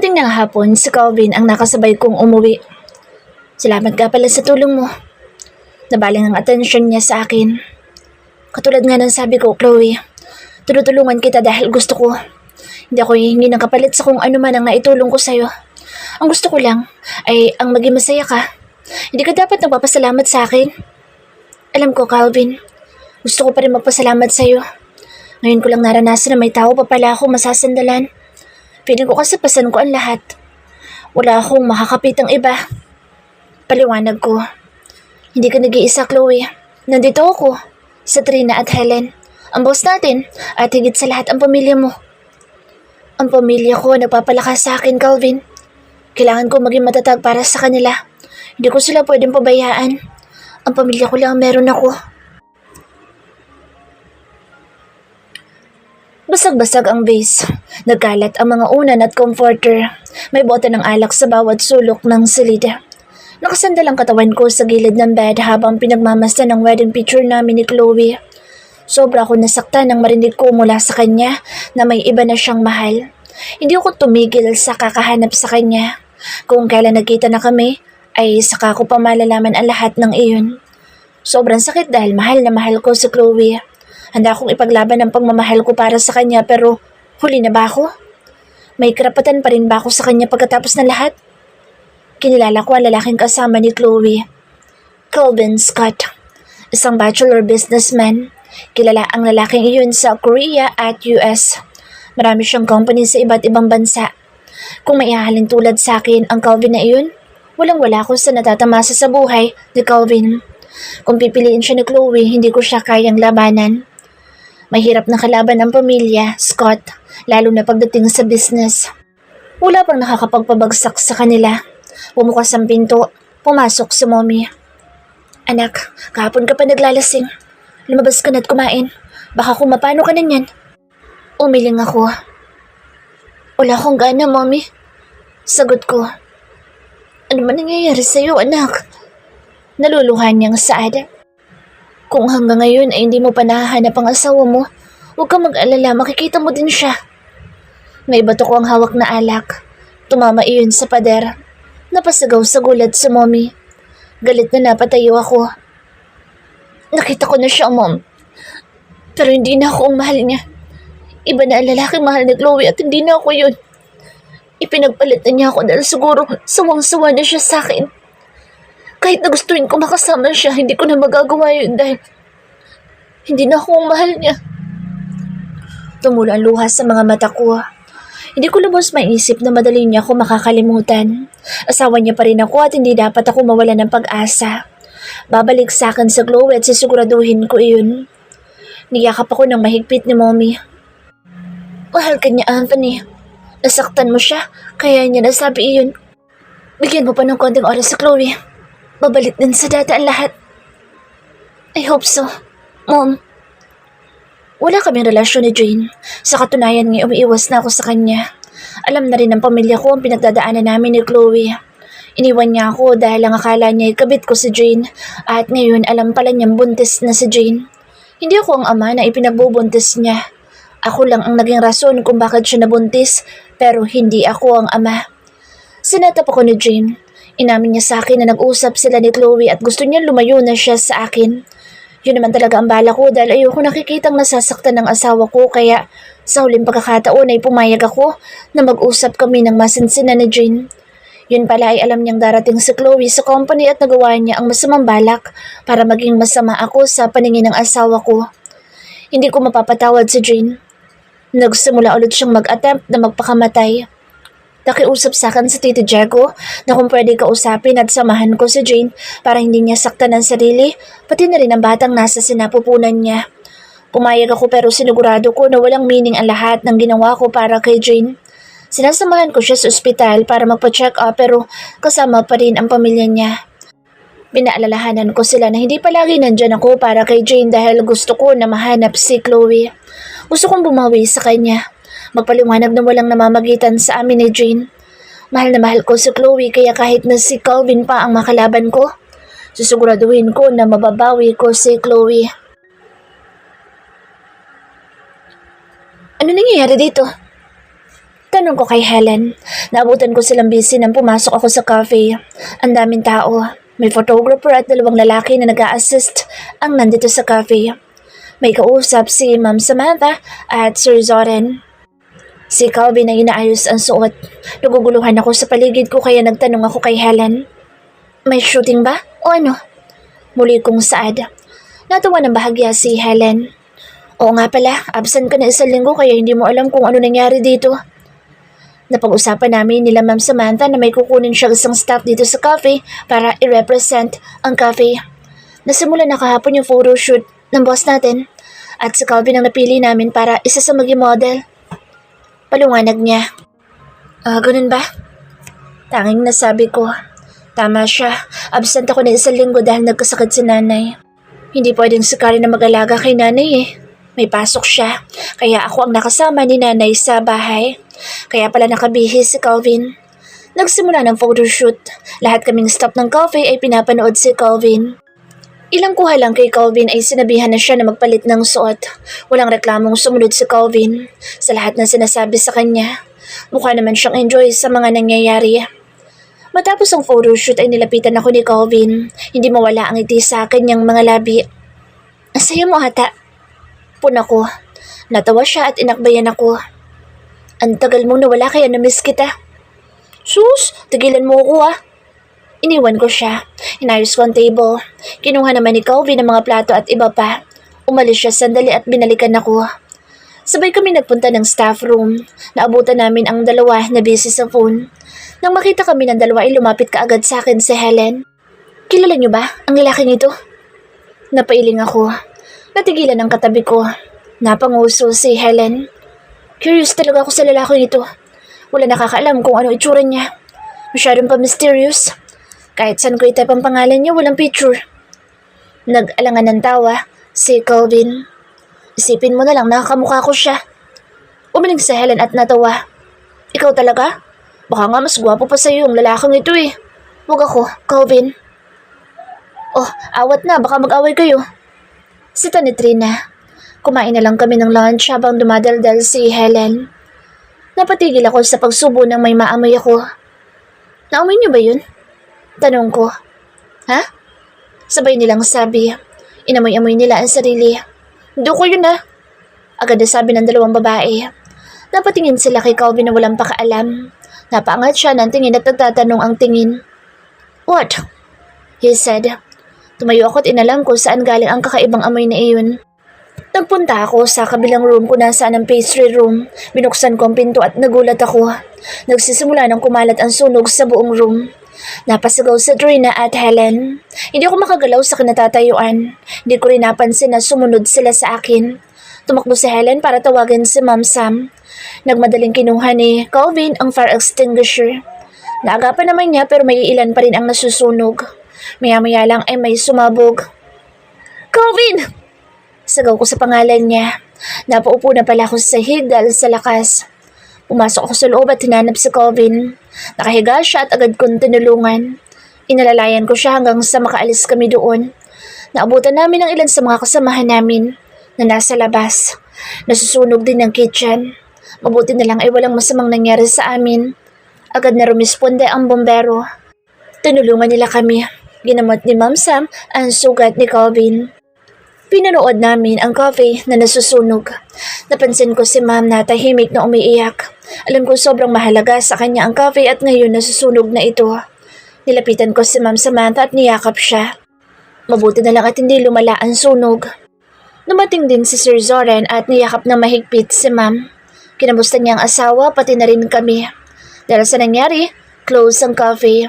Pagdating ng hapon, si Calvin ang nakasabay kong umuwi. Salamat ka pala sa tulong mo. Nabaling ang atensyon niya sa akin. Katulad nga ng sabi ko, Chloe, tutulungan kita dahil gusto ko. Hindi ako hihingi ng kapalit sa kung ano man ang naitulong ko sa'yo. Ang gusto ko lang ay ang maging masaya ka. Hindi ka dapat nagpapasalamat sa akin. Alam ko, Calvin, gusto ko pa rin magpasalamat sa'yo. Ngayon ko lang naranasan na may tao pa pala ako masasandalan. Piling ko kasapasan ko ang lahat. Wala akong makakapitang iba. Paliwanag ko. Hindi ka nag-iisa, Chloe. Nandito ako, sa Trina at Helen. Ang boss natin, at higit sa lahat ang pamilya mo. Ang pamilya ko nagpapalakas sa akin, Calvin. Kailangan ko maging matatag para sa kanila. Hindi ko sila pwedeng pabayaan. Ang pamilya ko lang meron ako. Basag-basag ang base. Nagkalat ang mga unan at comforter. May bote ng alak sa bawat sulok ng silid. Nakasandal ang katawan ko sa gilid ng bed habang pinagmamasdan ng wedding picture namin ni Chloe. Sobra ako nasaktan nang marinig ko mula sa kanya na may iba na siyang mahal. Hindi ako tumigil sa kakahanap sa kanya. Kung kailan nagkita na kami, ay saka ko pa malalaman ang lahat ng iyon. Sobrang sakit dahil mahal na mahal ko si Chloe. Handa akong ipaglaban ang pagmamahal ko para sa kanya pero huli na ba ako? May karapatan pa rin ba ako sa kanya pagkatapos ng lahat? Kinilala ko ang lalaking kasama ni Chloe. Calvin Scott, isang bachelor businessman. Kilala ang lalaking iyon sa Korea at US. Marami siyang company sa iba't ibang bansa. Kung may ihahalin tulad sa akin ang Calvin na iyon, walang-wala ko sa natatamasa sa buhay ni Calvin. Kung pipiliin siya ni Chloe, hindi ko siya kayang labanan. Mahirap na kalaban ang pamilya, Scott, lalo na pagdating sa business. Wala pang nakakapagpabagsak sa kanila. Bumukas ang pinto, pumasok si Mommy. Anak, kahapon ka pa naglalasing. Lumabas ka na't kumain. Baka kung mapano ka na niyan. Umiling ako. Wala akong gana, Mommy. Sagot ko. Ano man nangyayari sa'yo, anak? Naluluhan niyang saad. Kung hanggang ngayon ay hindi mo pa nahahanap ang asawa mo, huwag kang mag-alala, makikita mo din siya. May bato ko ang hawak na alak. Tumama iyon sa pader. Napasagaw sa gulat si Mommy. Galit na napatayo ako. Nakita ko na siya, Mom. Pero hindi na ako ang mahal niya. Iba na ang lalaking mahal ni Chloe at hindi na ako yun. Ipinagpalit na niya ako dahil siguro sawang-sawa na siya sa akin. Kahit na gustuin ko makasama siya, hindi ko na magagawa yun dahil hindi na ako ang mahal niya. Tumulo ang luha sa mga mata ko. Hindi ko lubos maisip na madali niya ako makakalimutan. Asawa niya pa rin ako at hindi dapat ako mawala ng pag-asa. Babalik sa akin sa Chloe at sisiguraduhin ko iyon. Niyakap ako ng mahigpit ni Mommy. Mahal ka niya, Anthony. Nasaktan mo siya, kaya niya nasabi iyon. Bigyan mo pa ng konting oras sa Chloe. Babalik din sa dati ang lahat. I hope so, Mom. Wala kaming relasyon ni Jane. Sa katunayan ngayon umiiwas na ako sa kanya. Alam na rin ng pamilya ko ang pinagdadaanan namin ni Chloe. Iniwan niya ako dahil ang akala niya ikabit ko si Jane at ngayon alam pala niyang buntis na si Jane. Hindi ako ang ama na ipinagbubuntis niya. Ako lang ang naging rason kung bakit siya nabuntis pero hindi ako ang ama. Sinatap ako ni Jane. Inamin niya sa akin na nag-usap sila ni Chloe at gusto niya lumayo na siya sa akin. Yun naman talaga ang bala ko dahil ayoko nakikitang nasasaktan ng asawa ko kaya sa huling pagkakataon ay pumayag ako na mag-usap kami ng masinsinan ni Jane. Yun pala ay alam niyang darating si Chloe sa company at nagawa niya ang masamang balak para maging masama ako sa paningin ng asawa ko. Hindi ko mapapatawad si Jane. Nagsimula ulit siyang mag-attempt na magpakamatay. Nakiusap sa akin si Tito Diego na kung pwede kausapin at samahan ko si Jane para hindi niya saktan ang sarili, pati na rin ang batang nasa sinapupunan niya. Pumayag ako pero sinigurado ko na walang meaning ang lahat ng ginawa ko para kay Jane. Sinasamahan ko siya sa ospital para magpa-check up pero kasama pa rin ang pamilya niya. Pinaalalahanan ko sila na hindi palagi nandyan ako para kay Jane dahil gusto ko na mahanap si Chloe. Gusto kong bumawi sa kanya. Magpaliwanag na walang namamagitan sa amin ni Jane. Mahal na mahal ko si Chloe kaya kahit na si Calvin pa ang makalaban ko, susiguraduhin ko na mababawi ko si Chloe. Ano nangyayari dito? Tanong ko kay Helen. Naabutan ko silang busy nang pumasok ako sa cafe. Ang daming tao. May photographer at 2 lalaki na nag-a-assist ang nandito sa cafe. May kausap si Ma'am Samantha at Sir Zoren. Si Calvin ay inaayos ang suot. Naguguluhan ako sa paligid ko kaya nagtanong ako kay Helen. May shooting ba? O ano? Muli kong saad. Natawa ng bahagya si Helen. Oo nga pala, absent ka na 1 linggo kaya hindi mo alam kung ano nangyari dito. Napag-usapan namin nila Ma'am Samantha na may kukunin siya isang staff dito sa cafe para i-represent ang cafe. Nasimulan na kahapon yung photoshoot ng boss natin at si Calvin ang napili namin para isa sa maging model. Palunganag niya. Ganun ba? Tanging nasabi ko. Tama siya, absent ako na 1 linggo dahil nagkasakit si nanay. Hindi pwedeng si Karen na mag-alaga kay nanay eh. May pasok siya, kaya ako ang nakasama ni nanay sa bahay. Kaya pala nakabihis si Calvin. Nagsimula ng photoshoot. Lahat kaming staff ng cafe ay pinapanood si Calvin. Ilang kuha lang kay Calvin ay sinabihan na siya na magpalit ng suot. Walang reklamong sumunod si Calvin sa lahat ng sinasabi sa kanya. Mukha naman siyang enjoy sa mga nangyayari. Matapos ang photoshoot ay nilapitan ako ni Calvin. Hindi mawala ang ngiti sa kanyang mga labi. Ang saya mo ata. Puna ko. Natawa siya at inakbayan ako. Ang tagal mong nawala kaya na-miss kita. Sus, tigilan mo ako . Iniwan ko siya. Inayos ko ang table. Kinuha naman ni Calvin ang mga plato at iba pa. Umalis siya sandali at binalikan ako. Sabay kami nagpunta ng staff room. Naabutan namin ang 2 na busy sa phone. Nang makita kami ng 2 ay lumapit kaagad sa akin si Helen. Kilala niyo ba ang lalaking ito? Napailing ako. Natigilan ang katabi ko. Napanguso si Helen. Curious talaga ako sa lalaking ito. Wala nakakaalam kung ano itsura niya. Masyadong pa-mysterious. Kahit saan ko itype ang pangalan niya, walang picture. Nag-alangan ng tawa si Calvin. Isipin mo na lang nakakamukha ko siya. Umiling si Helen at natawa. Ikaw talaga? Baka nga mas gwapo pa sa'yo yung lalaking ito eh. Huwag ako, Calvin. Oh, awat na, baka mag-away kayo. Sita ni Trina. Kumain na lang kami ng lunch habang dumadaldal si Helen. Napatigil ako sa pagsubo ng may maamoy ako. Naamoy niyo ba yun? Tanong ko. Ha? Sabay nilang sabi. Inamoy-amoy nila ang sarili. Hindi ko yun . Agad na sabi ng 2 babae. Napatingin sila kay Calvin na walang pakaalam. Napaangat siya ng tingin at nagtatanong ang tingin. What? He said. Tumayo ako at inalam ko saan galing ang kakaibang amoy na iyon. Nagpunta ako sa kabilang room kung nasaan ang pastry room. Binuksan ko ang pinto at nagulat ako. Nagsisimula ng kumalat ang sunog sa buong room. Napasigaw si Trina at Helen. Hindi ako makagalaw sa kinatatayuan. Hindi ko rin napansin na sumunod sila sa akin. Tumakbo si Helen para tawagin si Ma'am Sam. Nagmadaling kinuha ni Calvin ang fire extinguisher. Naagapan naman niya pero may ilan pa rin ang nasusunog. Maya-maya lang ay may sumabog. Calvin! Sagaw ko sa pangalan niya. Napaupo na pala ako sa sahig dahil sa lakas. Pumasok ako sa loob at hinanap si Calvin. Nakahiga siya at agad kong tinulungan. Inalalayan ko siya hanggang sa makaalis kami doon. Naabutan namin ang ilan sa mga kasamahan namin na nasa labas. Nasusunog din ang kitchen. Mabuti na lang ay walang masamang nangyari sa amin. Agad na rumisponde ang bombero. Tinulungan nila kami. Ginamot ni Ma'am Sam ang sugat ni Calvin. Pinanood namin ang cafe na nasusunog. Napansin ko si Ma'am na tahimik na umiiyak. Alam ko sobrang mahalaga sa kanya ang cafe at ngayon nasusunog na ito. Nilapitan ko si Ma'am Samantha at niyakap siya. Mabuti na lang at hindi lumala ang sunog. Dumating din si Sir Zoren at niyakap na mahigpit si Ma'am. Kinamusta niya ang asawa pati na rin kami. Dahil sa nangyari, close ang cafe.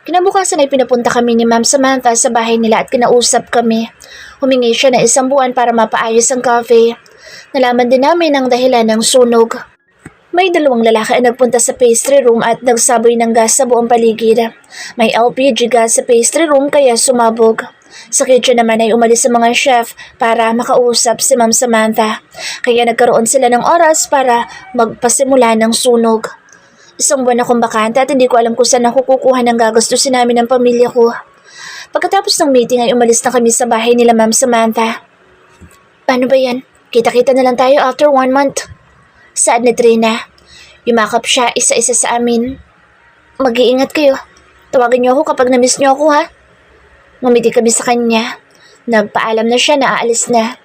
Kinabukasan ay pinapunta kami ni Ma'am Samantha sa bahay nila at kinausap kami. Humingi siya na 1 buwan para mapaayos ang cafe. Nalaman din namin ang dahilan ng sunog. May 2 lalaki ang nagpunta sa pastry room at nagsaboy ng gas sa buong paligid. May LPG gas sa pastry room kaya sumabog. Sa kitchen naman ay umalis sa mga chef para makausap si Ma'am Samantha. Kaya nagkaroon sila ng oras para magpasimula ng sunog. 1 buwan akong bakante at hindi ko alam kung saan ako kukuha ng gagastusin namin ng pamilya ko. Pagkatapos ng meeting ay umalis na kami sa bahay nila Ma'am Samantha. Paano ba yan? Kita-kita na lang tayo after 1 month. Saad ni Trina. Yumakap siya isa-isa sa amin. Mag-iingat kayo. Tawagin niyo ako kapag na-miss niyo ako ha. Ngumiti kami sa kanya. Nagpaalam na siya na aalis na.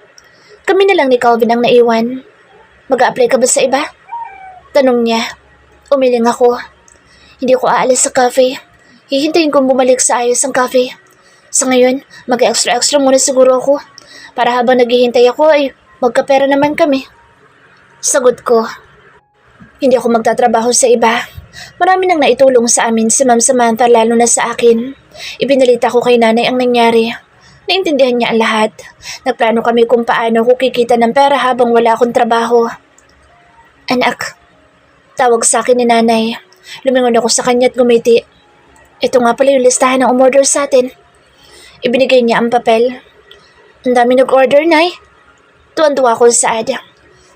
Kami na lang ni Calvin ang naiwan. Mag-a-apply ka ba sa iba? Tanong niya. Umiling ako. Hindi ko aalis sa cafe. Hihintayin kong bumalik sa ayos ang cafe. Sa ngayon, mag-extra-extra muna siguro ako. Para habang naghihintay ako ay magkapera naman kami. Sagot ko. Hindi ako magtatrabaho sa iba. Marami nang naitulong sa amin si Ma'am Samantha lalo na sa akin. Ibinalita ko kay nanay ang nangyari. Naintindihan niya ang lahat. Nagplano kami kung paano ko kikita ng pera habang wala akong trabaho. Anak, tawag sa akin ni nanay. Lumingon ako sa kanya at ngumiti. Ito nga pala yung listahan ng umorder sa atin. Ibinigay niya ang papel. Ang dami nag-order, Nay. Tuwan-tuwa ko sa ad.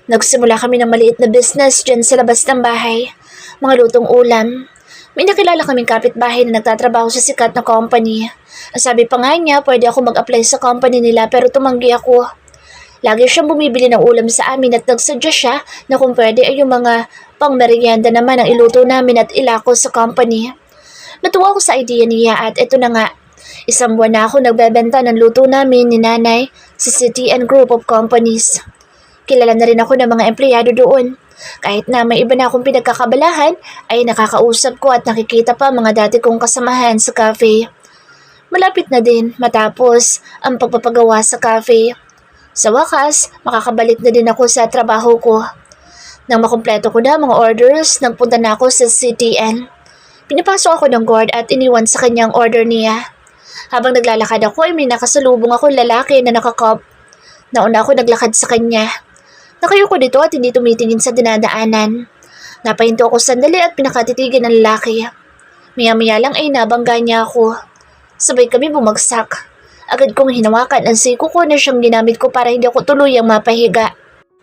Nagsimula kami ng maliit na business dyan sa labas ng bahay. Mga lutong ulam. May nakilala kaming kapitbahay na nagtatrabaho sa sikat na company. Ang sabi pa nga niya, pwede ako mag-apply sa company nila pero tumanggi ako. Lagi siyang bumibili ng ulam sa amin at nagsuggest siya na kung pwede ay yung mga pang-merienda naman ang iluto namin at ilako sa company. Natuwa ako sa idea niya at eto na nga. Isang buwan na ako nagbebenta ng luto namin ni nanay sa City and Group of Companies. Kilala na rin ako ng mga empleyado doon. Kahit na may iba na akong pinagkakabalahan, ay nakakausap ko at nakikita pa mga dati kong kasamahan sa cafe. Malapit na din matapos ang pagpapagawa sa cafe. Sa wakas, makakabalik na din ako sa trabaho ko. Nang makumpleto ko na mga orders, nagpunta na ako sa CTN. Pinapasok ako ng guard at iniwan sa kanyang order niya. Habang naglalakad ako ay may nakasalubong ako lalaki na nakakop. Nauna ako naglakad sa kanya. Nakayuko dito at hindi tumitingin sa dinadaanan. Napahinto ako sandali at pinakatitigan ng lalaki. Maya-maya lang ay nabangga niya ako. Sabay kami bumagsak. Agad kong hinawakan ang siko ko na siyang ginamit ko para hindi ako tuluyang mapahiga.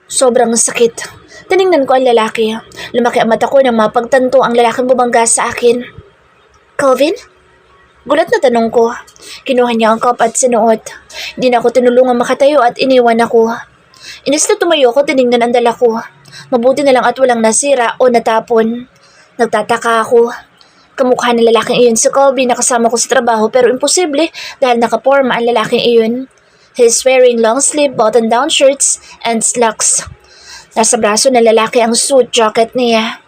Sobrang sakit. Tiningnan ko ang lalaki. Lumaki ang mata ko nang mapagtanto ang lalaking bumangga sa akin. Calvin? Gulat na tanong ko. Kinuha niya ang cup at sinuot. Hindi na ako tinulungan makatayo at iniwan ako. Inis na tumayo ko, tiningnan ang dala ko. Mabuti na lang at walang nasira o natapon. Nagtataka ako. Kamukha ng lalaking iyon si Colby na kasama ko sa trabaho pero imposible dahil nakaporma ang lalaking iyon. He's wearing long sleeve button-down shirts and slacks. Nasa braso ng lalaki ang suit jacket niya.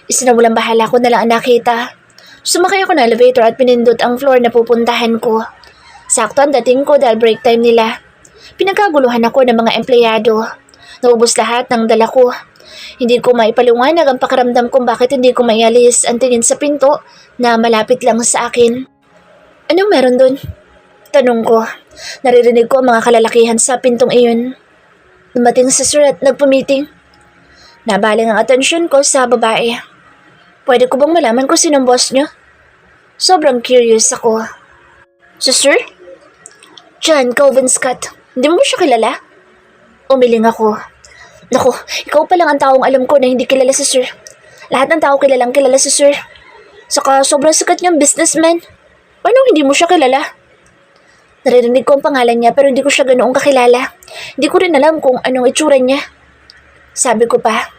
Isinawalang bahala ko na lang ang nakita. Sumakay ako ng elevator at pinindot ang floor na pupuntahan ko. Sakto ang dating ko dahil break time nila. Pinagkaguluhan ako ng mga empleyado. Naubos lahat ng dala ko. Hindi ko maipaliwanag ang pakiramdam kung bakit hindi ko maialis ang tingin sa pinto na malapit lang sa akin. Anong meron dun? Tanong ko. Naririnig ko ang mga kalalakihan sa pintong iyon. Dumating si Sir at nagpa-meeting. Nabaling ang atensyon ko sa babae. Pwede ko bang malaman kung sinong boss niyo? Sobrang curious ako. Si Sir? John Calvin Scott. Hindi mo siya kilala? Umiling ako. Naku, ikaw pa lang ang taong alam ko na hindi kilala si Sir. Lahat ng tao kilalang kilala si Sir. Saka sobrang sikat niyang businessman. Paano hindi mo siya kilala? Naririnig ko ang pangalan niya pero hindi ko siya ganoong kakilala. Hindi ko rin alam kung anong itsura niya. Sabi ko pa,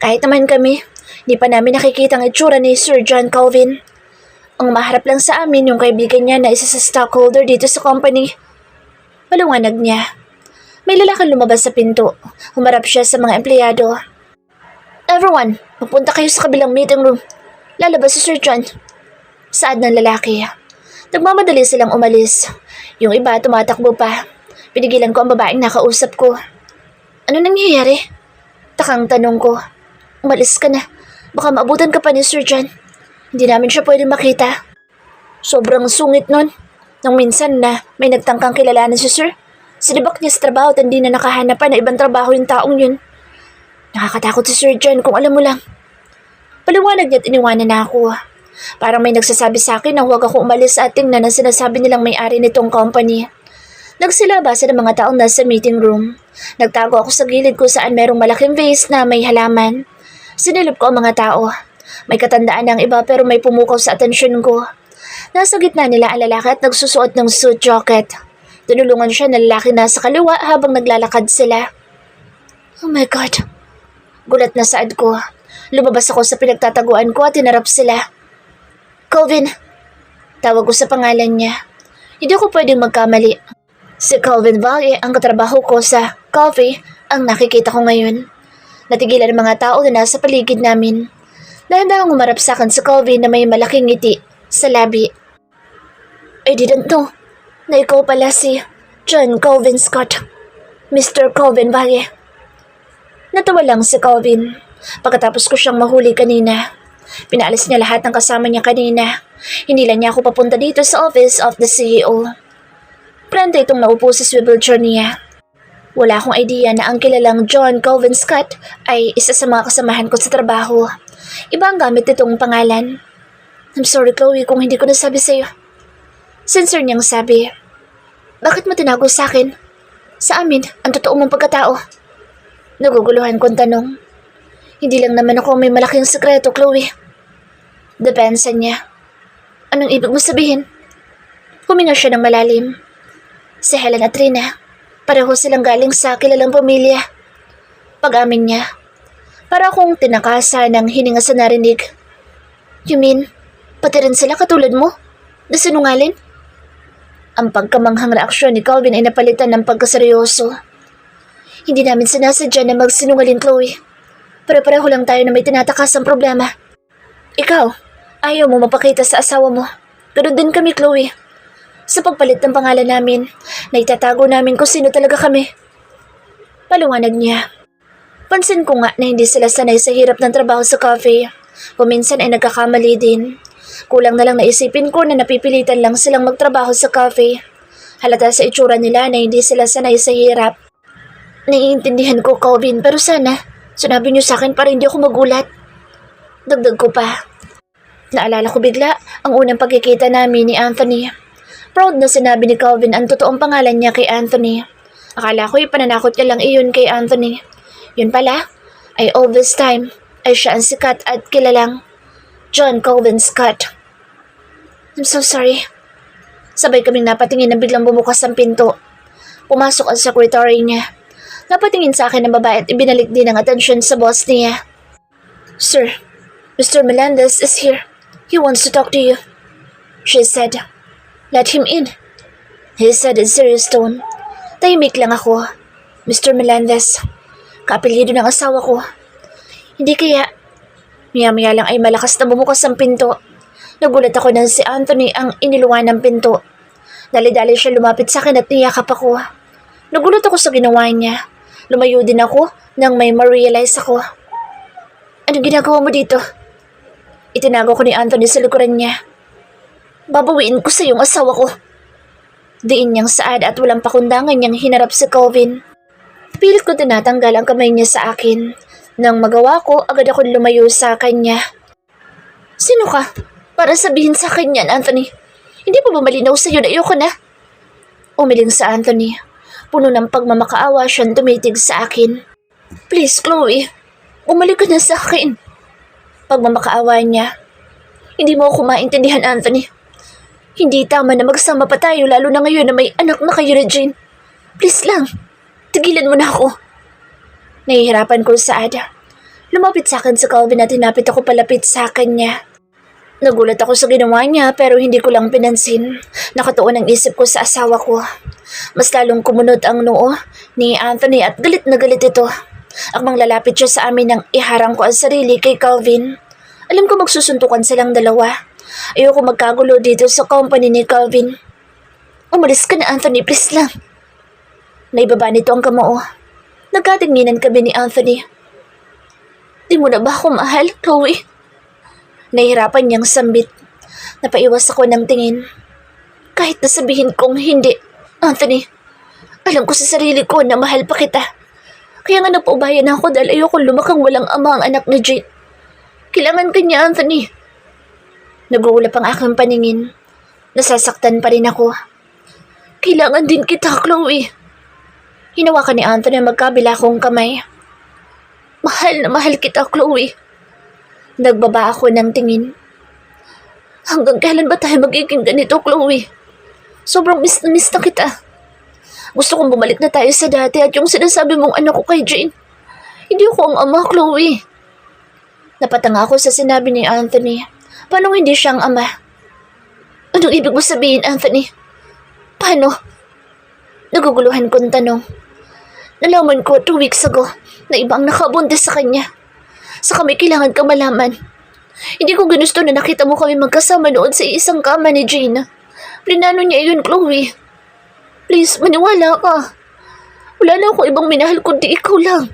kahit naman kami, hindi pa namin nakikita ang itsura ni Sir John Calvin. Ang maharap lang sa amin yung kaibigan niya na isa sa stockholder dito sa company. Paliwanag niya. May lalaking lumabas sa pinto. Humarap siya sa mga empleyado. Everyone, magpunta kayo sa kabilang meeting room. Lalabas si Sir John. Saad ng lalaki. Nagmamadali silang umalis. Yung iba tumatakbo pa. Pinigilan ko ang babaeng nakausap ko. Ano nangyayari? Takang tanong ko. Umalis ka na. Baka maabutan ka pa ni Sir John. Hindi namin siya pwedeng makita. Sobrang sungit nun. Nang minsan na may nagtangkang kilalanin si Sir. Sinibak niya sa trabaho at hindi na nakahanap pa na ibang trabaho yung taong yun. Nakakatakot si Sir John kung alam mo lang. Paliwanag niya at iniwanan na ako. Parang may nagsasabi sa akin na huwag ako umalis at tingnan ang sinasabi nilang may-ari nitong company. Nagsilabasa ng mga taong nasa meeting room. Nagtago ako sa gilid kung saan merong malaking vase na may halaman. Sinilip ko ang mga tao. May katandaan ng iba pero may pumukaw sa atensyon ko. Nasa gitna nila ang lalaki at nagsusuot ng suit jacket. Tinulungan siya ng lalaki nasa kaliwa habang naglalakad sila. Oh my God. Gulat na saad ko. Lumabas ako sa pinagtataguan ko at hinarap sila. Calvin, tawag ko sa pangalan niya. Hindi ako pwedeng magkamali. Si Calvin Valle ang katrabaho ko sa coffee ang nakikita ko ngayon. Natigilan ang mga tao na nasa paligid namin. Dahan-dahang umarap sa akin si Calvin na may malaking ngiti sa labi. I didn't know na ikaw pala si John Calvin Scott, Mr. Calvin Valle. Natawa lang si Calvin pagkatapos ko siyang mahuli kanina. Pinaalis niya lahat ng kasama niya kanina. Hindi lang niya ako papunta dito sa office of the CEO. Prente itong naupo sa swivel chair niya. Wala akong idea na ang kilalang John Calvin Scott ay isa sa mga kasamahan ko sa trabaho. Iba ang gamit nitong pangalan. I'm sorry Chloe kung hindi ko nasabi sa'yo. Sensor niyang sabi. Bakit mo tinago sa akin? Sa amin, ang totoo mong pagkatao. Naguguluhan kong tanong. Hindi lang naman ako may malaking sekreto, Chloe. Depensa niya. Anong ibig mo sabihin? Huminga siya ng malalim. Si Helen at Trina, pareho silang galing sa kilalang pamilya. Pag-amin niya, para akong tinakasa ng hininga sa narinig. You mean, pati rin sila katulad mo? Na sinungalin? Ang pagkamanghang reaksyon ni Calvin ay napalitan ng pagkaseryoso. Hindi namin sinasadya na magsinungaling, Chloe. Pare-pareho lang tayo na may tinatakas ang problema. Ikaw, ayaw mo mapakita sa asawa mo. Ganun din kami, Chloe. Sa pagpalit ng pangalan namin, naitatago namin kung sino talaga kami. Paliwanag niya. Pansin ko nga na hindi sila sanay sa hirap ng trabaho sa cafe. Kuminsan ay nagkakamali din. Kulang na lang naisipin ko na napipilitan lang silang magtrabaho sa cafe. Halata sa itsura nila na hindi sila sanay sa hirap. Naiintindihan ko, Calvin, pero sana sinabi niyo sa akin para hindi ako magulat. Dagdag ko pa. Naalala ko bigla ang unang pagkikita namin ni Anthony. Proud na sinabi ni Calvin ang totoong pangalan niya kay Anthony. Akala ko ipananakot niya lang iyon kay Anthony. Yun pala, ay all this time ay siya ang sikat at kilalang John Calvin Scott. I'm so sorry. Sabay kaming napatingin na biglang bumukas ang pinto. Pumasok ang secretary niya. Napatingin sa akin ng babae at ibinalik din ang atensyon sa boss niya. Sir, Mr. Melendez is here. He wants to talk to you, she said. Let him in, he said in serious tone. Tahimik lang ako. Mr. Melendez, kaapelyido ng asawa ko. Hindi kaya. Maya-maya lang ay malakas na bumukas ang pinto. Nagulat ako nang si Anthony ang iniluwan ng pinto. Dali-dali siya lumapit sa akin at niyakap ako. Nagulat ako sa ginawa niya. Lumayo din ako nang may ma-realize ako. Anong ginagawa mo dito? Itinago ko ni Anthony sa likuran niya. Babawiin ko sa iyong asawa ko. Diin niyang saad at walang pakundangan niyang hinarap si Calvin. Pilit ko tinatanggal ang kamay niya sa akin. Nang magawa ko, agad ako lumayo sa kanya. Sino ka? Para sabihin sa akin yan, Anthony. Hindi pa ba malinaw sa'yo na ayoko na? Umiling sa Anthony. Puno ng pagmamakaawa siyang tumitig sa akin. Please, Chloe. Bumalik ka na sa akin. Pagmamakaawa niya. Hindi mo ako maintindihan, Anthony. Hindi tama na magsama pa tayo lalo na ngayon na may anak na kayo na Jane. Please lang. Tigilan mo na ako. Nahihirapan ko sa ada. Lumapit sa akin si Calvin at tinapit ako palapit sa kanya. Nagulat ako sa ginawa niya pero hindi ko lang pinansin. Nakatuon ang isip ko sa asawa ko. Mas lalong kumunot ang noo ni Anthony at galit na galit ito. Akmang lalapit siya sa amin nang iharang ko ang sarili kay Calvin. Alam ko magsusuntukan silang dalawa. Ayoko magkagulo dito sa company ni Calvin. Umalis ka na, Anthony, please lang. Naibaba nito ang kamao. Nagkatinginan kami ni Anthony. Di mo na ba ako mahal, Chloe? Nahihirapan niyang sambit. Napaiwas ako ng tingin. Kahit nasabihin kong hindi, Anthony, alam ko sa sarili ko na mahal pa kita. Kaya nga napaubayan ako dahil ayoko lumakang walang ama ang anak ni Jane. Kailangan ka niya, Anthony. Nag-uulap ang aking paningin. Nasasaktan pa rin ako. Kailangan din kita, Chloe. Hinawakan ni Anthony ang magkabila kong kamay. Mahal na mahal kita, Chloe. Nagbaba ako ng tingin. Hanggang kailan ba tayo magiging ganito, Chloe? Sobrang miss na kita. Gusto kong bumalik na tayo sa dati at yung sinasabi mong anak ko kay Jane. Hindi ako ang ama, Chloe. Napatanga ako sa sinabi ni Anthony. Paano hindi siyang ama? Anong ibig mo sabihin, Anthony? Paano? Naguguluhan kong tanong. Nalaman ko 2 weeks ago na ibang nakabuntis sa kanya. Saka may kailangan kang malaman. Hindi ko ginusto na nakita mo kami magkasama noon sa isang kama ni Jane. Plinano niya yun, Chloe. Please, maniwala ka. Wala na akong ibang minahal kundi ikaw lang.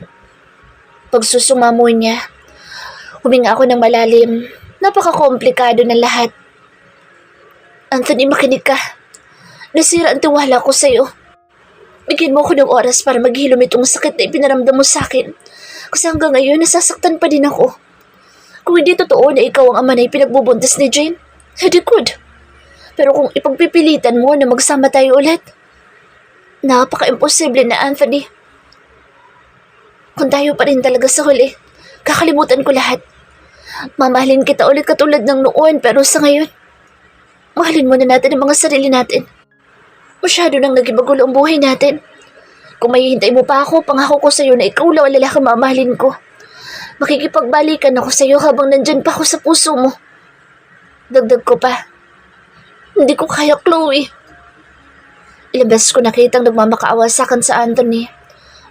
Pagsusumamo niya, huminga ako ng malalim. Napaka-komplikado ng lahat. Anthony, makinig ka. Nasira ang tiwala ko sa'yo. Bigyan mo ako ng oras para maghilom itong sakit na ipinaramdam mo sa akin. Kasi hanggang ngayon, nasasaktan pa din ako. Kung hindi totoo na ikaw ang ama na ipinagbubuntis ni Jane, hindi good. Pero kung ipagpipilitan mo na magsama tayo ulit, napaka-imposible na, Anthony. Kung tayo pa rin talaga sa huli, kakalimutan ko lahat. Mamahalin kita ulit katulad ng noon, pero sa ngayon, mahalin muna natin ang mga sarili natin. Masyado nang naging magulo ang buhay natin. Kung mahihintay mo pa ako, pangako ko sa'yo na ikaw lang ang lalaking mamahalin ko. Makikipagbalikan ako sa'yo habang nandyan pa ako sa puso mo. Dagdag ko pa. Hindi ko kaya, Chloe. Ilang beses ko nakitang nagmamakaawa sa akin sa Anthony.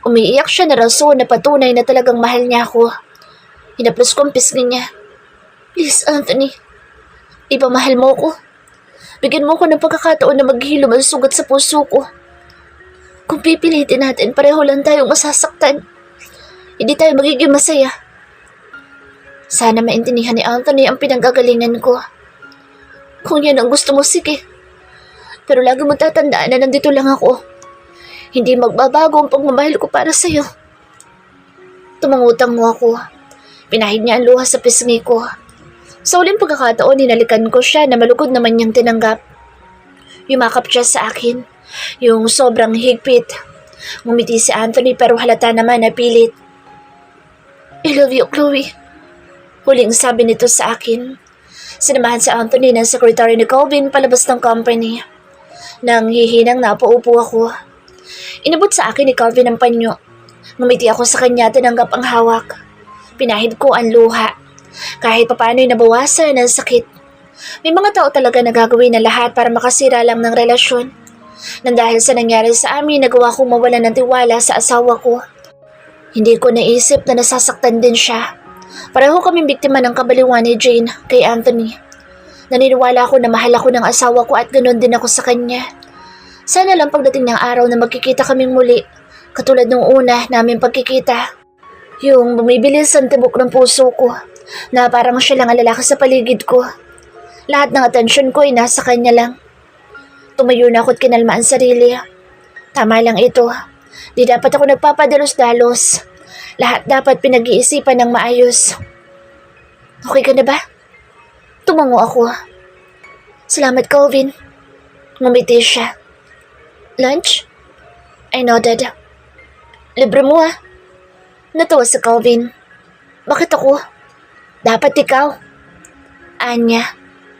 Umiiyak siya na rason na patunay na talagang mahal niya ako. Hinaplos ko ang pisngi niya. Please, Anthony. Ipamahal mo ko. Bigyan mo ko ng pagkakataon na maghilom ang sugat sa puso ko. Kung pipilitin natin, pareho lang tayong masasaktan. Hindi tayo magiging masaya. Sana maintindihan ni Anthony ang pinanggagalingan ko. Kung yan ang gusto mo, sige. Pero lagi mo tatandaan na nandito lang ako. Hindi magbabago ang pagmamahal ko para sa'yo. Tumangutang mo ako. Pinahid niya ang luha sa pisngi ko. Sa uling pagkakataon, ninalikan ko siya na malugod naman niyang tinanggap. Yumakap siya sa akin. Yung sobrang higpit. Ngumiti si Anthony pero halata naman na pilit. I love you, Chloe. Huling sabi nito sa akin. Sinamahan si Anthony ng secretary ni Calvin palabas ng company. Nang hihinang napaupo ako. Inabot sa akin ni Calvin ang panyo. Ngumiti ako sa kanya, tinanggap ang hawak. Pinahid ko ang luha. Kahit papaano'y nabawasan ang sakit. May mga tao talaga na gagawin na lahat para makasira lang ng relasyon. Nang dahil sa nangyari sa amin, nagawa kong mawalan ng tiwala sa asawa ko. Hindi ko naisip na nasasaktan din siya. Pareho kaming biktima ng kabaliwan ni Jane kay Anthony. Naniniwala ako na mahal ako ng asawa ko at ganoon din ako sa kanya. Sana lang pagdating ng araw na magkikita kaming muli, katulad nung una namin pagkikita. Yung bumibilis ang tibok ng puso ko, na parang siya lang ang lalaki sa paligid ko. Lahat ng atensyon ko ay nasa kanya lang. Tumayo na ako at kinalma ang sarili. Tama lang ito. Di dapat ako nagpapadalos-dalos. Lahat dapat pinag-iisipan ng maayos. Okay ka na ba? Tumango ako. Salamat, Calvin. Ngumiti siya. Lunch? I nodded. Libre mo ah. Natawa si Calvin. Bakit ako? Dapat ikaw. Anya.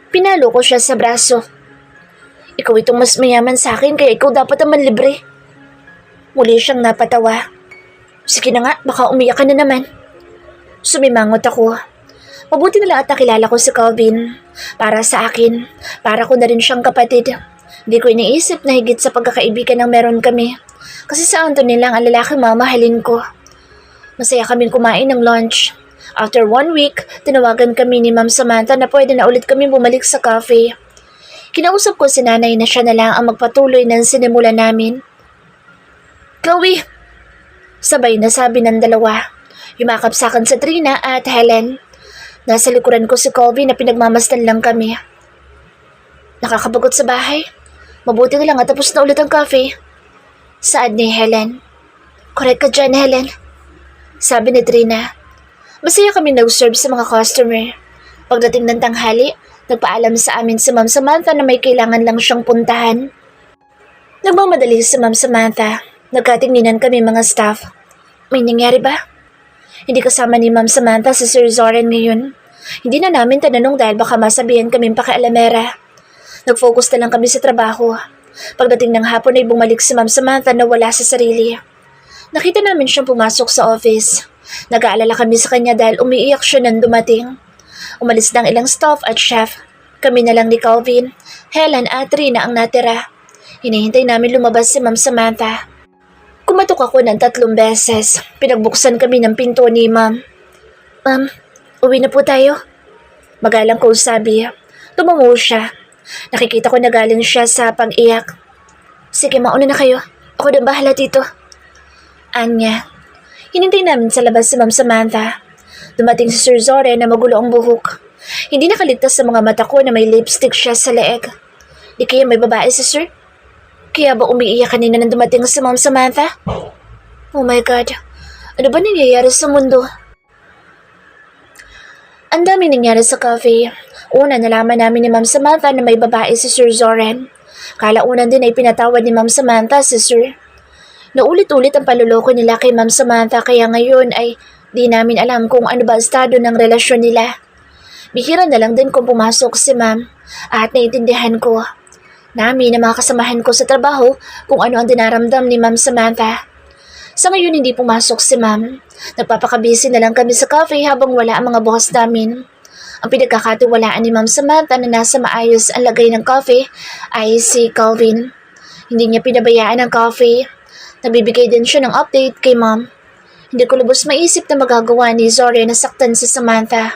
Pinalo ko siya sa braso. Ikaw itong mas mayaman sa akin kaya ikaw dapat naman libre. Muli siyang napatawa. Sige na nga, baka umiyak ka na naman. Sumimangot ako. Mabuti na lang at nakilala ko si Calvin. Para sa akin, para ko na rin siyang kapatid. Hindi ko iniisip na higit sa pagkakaibigan ng meron kami. Kasi sa Anthony lang ang lalaki mamahalin ko. Masaya kaming kumain ng lunch. After 1 week, tinawagan kami ni Ma'am Samantha na pwede na ulit kami bumalik sa cafe. Kinausap ko si nanay na siya na lang ang magpatuloy ng sinimula namin. Chloe! Sabay na sabi ng dalawa. Yumakap sa akin sa Trina at Helen. Nasa likuran ko si Colby na pinagmamasdan lang kami. Nakakabagot sa bahay. Mabuti na lang at tapos na ulit ang cafe. Saad ni Helen. Correct ka dyan, Helen. Sabi ni Trina. Masaya kami nag-serve sa mga customer. Pagdating ng tanghali, nagpaalam sa amin si Ma'am Samantha na may kailangan lang siyang puntahan. Nagmamadali si Ma'am Samantha. Nagkatinginan kami mga staff. May nangyari ba? Hindi kasama ni Ma'am Samantha si Sir Zoren ngayon. Hindi na namin tananong dahil baka masabihan kaming pakialamera. Nag-focus na lang kami sa trabaho. Pagdating ng hapon ay bumalik si Ma'am Samantha na wala sa sarili. Nakita namin siyang pumasok sa office. Nag-aalala kami sa kanya dahil umiiyak siya nang dumating. Umalis ng ilang staff at chef. Kami na lang ni Calvin, Helen at Rina ang natira. Hinihintay namin lumabas si Ma'am Samantha. Kumatok ako ng 3 beses. Pinagbuksan kami ng pinto ni Ma'am. Ma'am, uwi na po tayo. Magalang ko sabi. Tumungo siya. Nakikita ko na galing siya sa pag-iyak. Sige, mauna na kayo. Ako na bahala dito. Anya. Hinintay namin sa labas si Ma'am Samantha. Dumating si Sir Zoren na magulo ang buhok. Hindi nakaligtas sa mga mata ko na may lipstick siya sa leeg. Di kaya may babae si Sir? Kaya ba umiiyak kanina nang dumating si Ma'am Samantha? Oh my God. Ano ba nangyayari sa mundo? Ang dami nangyari sa cafe. Una, nalaman namin ni Ma'am Samantha na may babae si Sir Zoren. Kalaunan din ay pinatawad ni Ma'am Samantha si Sir. Naulit-ulit ang paluloko nila kay Ma'am Samantha kaya ngayon ay di namin alam kung ano ba estado ng relasyon nila. Bihira na lang din kung pumasok si Ma'am at naiintindihan ko namin na mga kasamahan ko sa trabaho kung ano ang dinaramdam ni Ma'am Samantha. Sa ngayon hindi pumasok si Ma'am. Nagpapakabisi na lang kami sa cafe habang wala ang mga boss namin. Ang pinagkakatiwalaan ni Ma'am Samantha na nasa maayos ang lagay ng coffee ay si Calvin. Hindi niya pinabayaan ang coffee. Nagbibigay din siya ng update kay Ma'am. Hindi ko lubos maisip na magagawa ni Zoren na saktan si Samantha.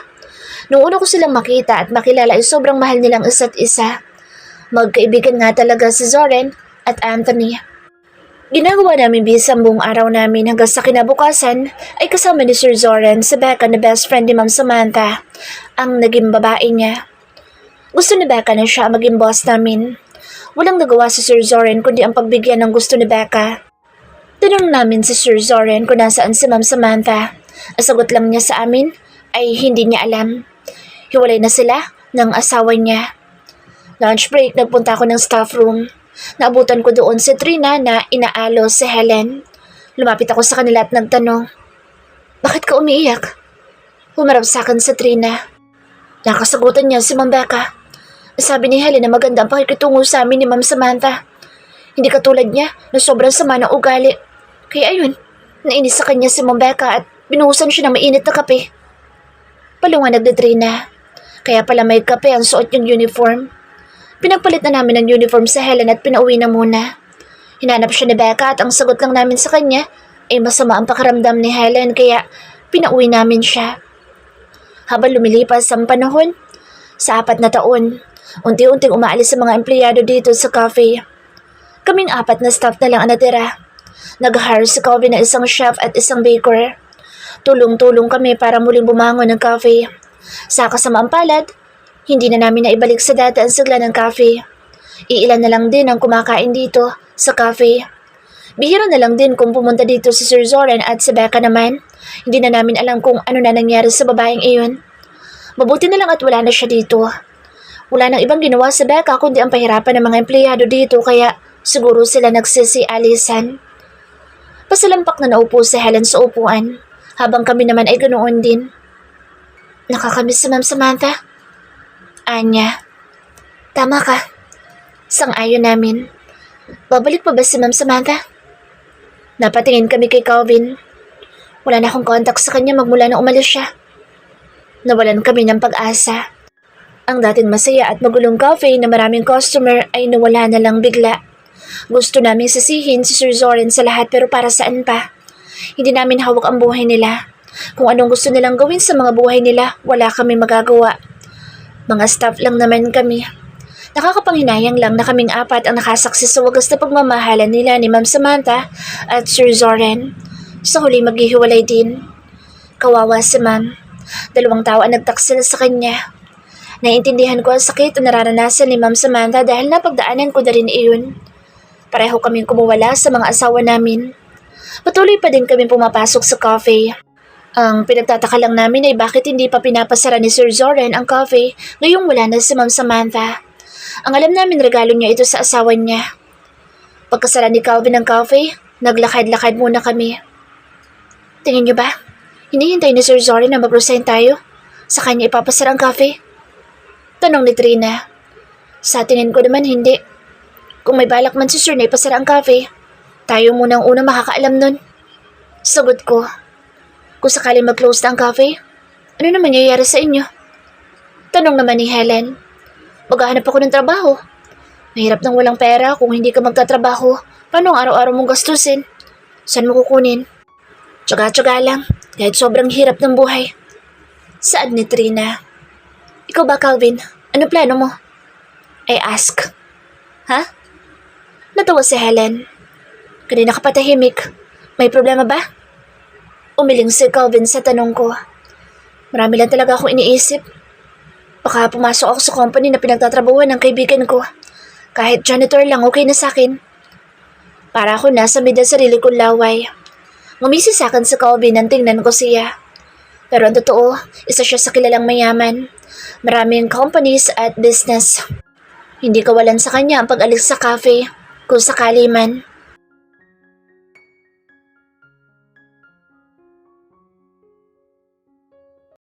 Noong una ko silang makita at makilala ay sobrang mahal nilang isa't isa. Magkaibigan nga talaga si Zoren at Anthony. Ginagawa namin bis ang buong araw namin hanggang sa kinabukasan ay kasama ni Sir Zoren si Becca na best friend ni Ma'am Samantha, ang naging babae niya. Gusto ni Becca na siya maging boss namin. Walang nagawa si Sir Zoren kundi ang pagbigyan ng gusto ni Becca. Tinanong namin si Sir Zoren kung nasaan si Ma'am Samantha. Ang sagot lang niya sa amin ay hindi niya alam. Hiwalay na sila ng asawa niya. Lunch break, nagpunta ako ng staff room. Naabutan ko doon si Trina na inaalo si Helen. Lumapit ako sa kanila at nagtanong, "Bakit ka umiiyak?" Humarap sa akin si Trina. Nakasagutan niya si Ma'am Becca. Sabi ni Helen na maganda ang pakikitungo sa amin ni Ma'am Samantha. Hindi katulad niya na sobrang sama ng ugali. Kaya ayun, nainis sa kanya si Ma'am Becca at binuhusan siya ng mainit na kape. Paliwanag ni Trina. Kaya pala may kape ang suot yung uniform. Pinagpalit na namin ng uniform sa Helen at pinauwi na muna. Hinanap siya ni Becca at ang sagot lang namin sa kanya ay masama ang pakiramdam ni Helen kaya pinauwi namin siya. Habang lumilipas ang panahon, sa 4 na taon, unti-unting umaalis sa mga empleyado dito sa cafe. Kaming 4 na staff na lang ang natira. Nag-hire si Calvin na isang chef at isang baker. Tulong-tulong kami para muling bumangon ng cafe. Sa kasamaang palad, hindi na namin naibalik sa dati ang sigla ng cafe. Iilan na lang din ang kumakain dito sa cafe. Bihira na lang din kung pumunta dito si Sir Zoren at si Becca naman. Hindi na namin alam kung ano na nangyari sa babaeng iyon. Mabuti na lang at wala na siya dito. Wala nang ibang ginawa si Becca kundi ang pahirapan ng mga empleyado dito kaya siguro sila nagsisi-alisan. Pasalampak na naupo si Helen sa upuan habang kami naman ay ganoon din. Nakakamiss si Ma'am Samantha. Anya, tama ka. Sang-ayon namin. Babalik pa ba si Ma'am Samantha? Napatingin kami kay Calvin. Wala na akong contact sa kanya magmula na umalis siya. Nawalan kami ng pag-asa. Ang dating masaya at magulong cafe na maraming customer ay nawala na lang bigla. Gusto naming sisihin si Sir Zoren sa lahat pero para saan pa? Hindi namin hawak ang buhay nila. Kung anong gusto nilang gawin sa mga buhay nila, wala kami magagawa. Mga staff lang naman kami. Nakakapanghinayang lang na kaming 4 ang nakasaksi sa wagas na pagmamahalan nila ni Ma'am Samantha at Sir Zoren. Sa huli maghihiwalay din. Kawawa si Ma'am. 2 tao ang nagtaksil sa kanya. Naiintindihan ko ang sakit na nararanasan ni Ma'am Samantha dahil napagdaanan ko na rin iyon. Pareho kaming kumuwala sa mga asawa namin. Patuloy pa din kaming pumapasok sa cafe. Ang pinagtataka lang namin ay bakit hindi pa pinapasara ni Sir Zoren ang cafe ngayong wala na si Ma'am Samantha. Ang alam namin regalo niya ito sa asawa niya. Pagkasara ni Calvin ng cafe, naglakad-lakad muna kami. Tingin niyo ba? Hinihintay ni Sir Zoren na mag-resign tayo? Sa kanya ipapasara ang cafe? Tanong ni Trina. Sa tingin ko naman hindi. Kung may balak man si Sir na ipasara ang cafe, tayo muna ang unang makakaalam nun. Sagot ko. kung sakali mag-close na ang cafe? Ano naman nangyayari sa inyo? Tanong naman ni Helen. Maghahanap ako ng trabaho. Mahirap nang walang pera kung hindi ka magtatrabaho. Paano ang araw-araw mong gastusin? Saan mo kukunin? Tsaga-tsaga lang, kahit sobrang hirap ng buhay. Saad ni Trina. Ikaw ba, Calvin? Ano plano mo? I ask. Ha? Natawa si Helen. Kanina ka patahimik. May problema ba? Umiling si Calvin sa tanong ko. Marami lang talaga akong iniisip. Baka pumasok ako sa company na pinagtatrabahuan ng kaibigan ko. Kahit janitor lang, okay na sa akin. Para ako nasa midang sarili kong laway. Ngumisi sa akin si Calvin nang tingnan ko siya. Pero ang totoo, isa siya sa kilalang mayaman. Maraming companies at business. Hindi kawalan sa kanya ang pag-alis sa cafe, kung sakali man.